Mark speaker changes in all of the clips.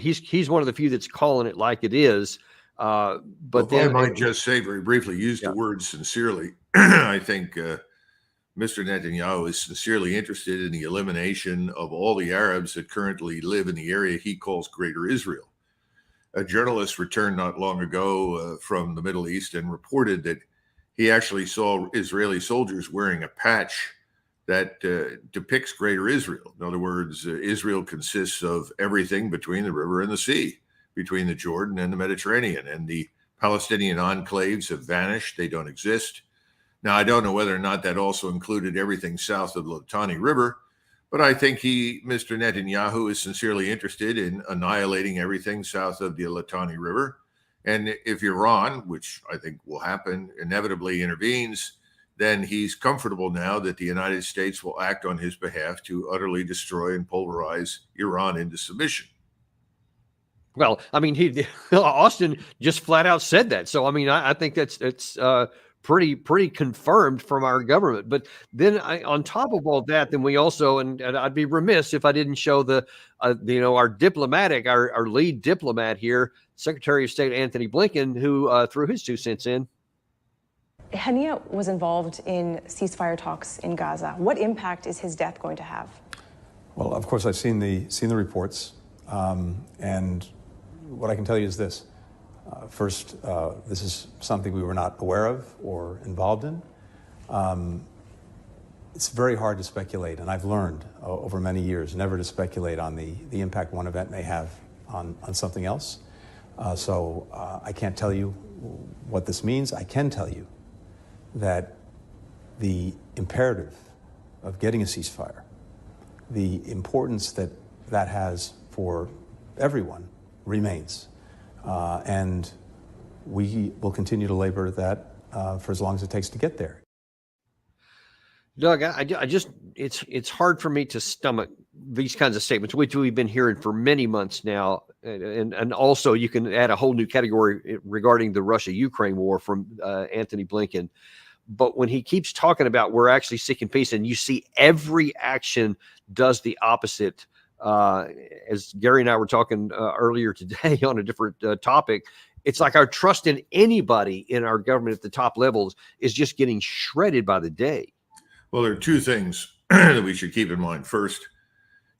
Speaker 1: He's one of the few that's calling it like it is. But
Speaker 2: well,
Speaker 1: then
Speaker 2: I might just say very briefly, use the word sincerely. I think Mr. Netanyahu is sincerely interested in the elimination of all the Arabs that currently live in the area he calls Greater Israel. A journalist returned not long ago from the Middle East and reported that he actually saw Israeli soldiers wearing a patch that depicts Greater Israel. In other words, Israel consists of everything between the river and the sea, between the Jordan and the Mediterranean, and the Palestinian enclaves have vanished. They don't exist. Now, I don't know whether or not that also included everything south of the Litani River, but I think Mr. Netanyahu, is sincerely interested in annihilating everything south of the Litani River. And if Iran, which I think will happen, inevitably intervenes, then he's comfortable now that the United States will act on his behalf to utterly destroy and pulverize Iran into submission.
Speaker 1: Well, I mean, Austin just flat out said that. So, I mean, I think that's pretty confirmed from our government. But then on top of all that, then we also, and I'd be remiss if I didn't show our lead diplomat here, Secretary of State Anthony Blinken, who threw his 2 cents in.
Speaker 3: Hania was involved in ceasefire talks in Gaza. What impact is his death going to have?
Speaker 4: Well, of course, I've seen the reports, and what I can tell you is this. First, this is something we were not aware of or involved in. It's very hard to speculate, and I've learned over many years never to speculate on the impact one event may have on something else. So I can't tell you what this means. I can tell you that the imperative of getting a ceasefire, the importance that has for everyone remains. And we will continue to labor at that for as long as it takes to get there.
Speaker 1: Doug, I just it's hard for me to stomach these kinds of statements, which we've been hearing for many months now. And also you can add a whole new category regarding the Russia-Ukraine war from Anthony Blinken. But when he keeps talking about we're actually seeking peace, and you see every action does the opposite, as Gary and I were talking earlier today on a different topic, it's like our trust in anybody in our government at the top levels is just getting shredded by the day.
Speaker 2: Well, there are 2 things that we should keep in mind. First,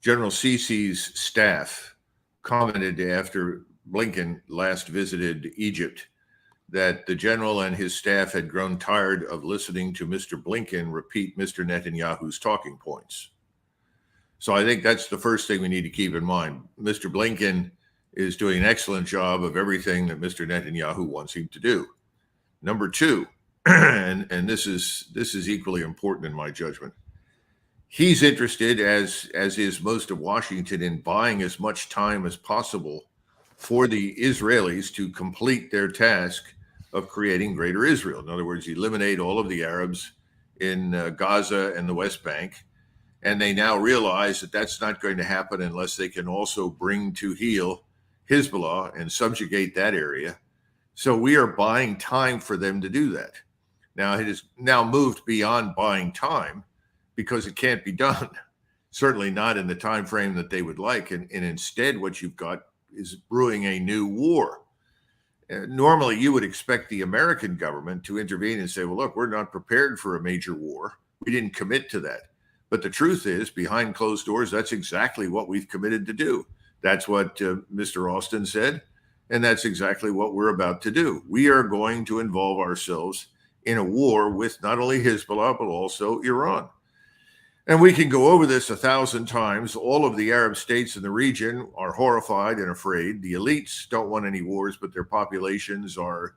Speaker 2: General Sisi's staff commented after Blinken last visited Egypt that the general and his staff had grown tired of listening to Mr. Blinken repeat Mr. Netanyahu's talking points. So I think that's the first thing we need to keep in mind. Mr. Blinken is doing an excellent job of everything that Mr. Netanyahu wants him to do. Number 2, and this is equally important in my judgment, he's interested, as is most of Washington, in buying as much time as possible for the Israelis to complete their task of creating Greater Israel. In other words, eliminate all of the Arabs in Gaza and the West Bank. And they now realize that that's not going to happen unless they can also bring to heel Hezbollah and subjugate that area. So we are buying time for them to do that. Now, it has now moved beyond buying time because it can't be done, certainly not in the time frame that they would like. And instead, what you've got is brewing a new war. Normally, you would expect the American government to intervene and say, well, look, we're not prepared for a major war. We didn't commit to that. But the truth is, behind closed doors, that's exactly what we've committed to do. That's what Mr. Austin said, and that's exactly what we're about to do. We are going to involve ourselves in a war with not only Hezbollah, but also Iran. And we can go over this 1,000 times. All of the Arab states in the region are horrified and afraid. The elites don't want any wars, but their populations are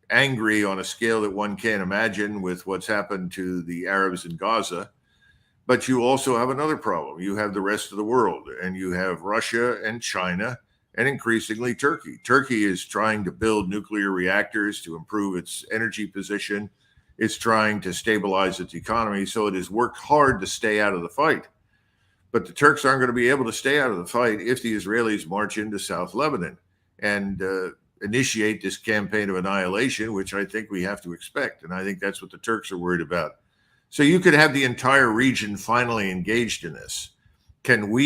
Speaker 2: angry on a scale that one can't imagine with what's happened to the Arabs in Gaza. But you also have another problem. You have the rest of the world, and you have Russia and China, and increasingly Turkey. Turkey is trying to build nuclear reactors to improve its energy position. It's trying to stabilize its economy, so it has worked hard to stay out of the fight. But the Turks aren't going to be able to stay out of the fight if the Israelis march into South Lebanon and initiate this campaign of annihilation, which I think we have to expect. And I think that's what the Turks are worried about. So you could have the entire region finally engaged in this. Can we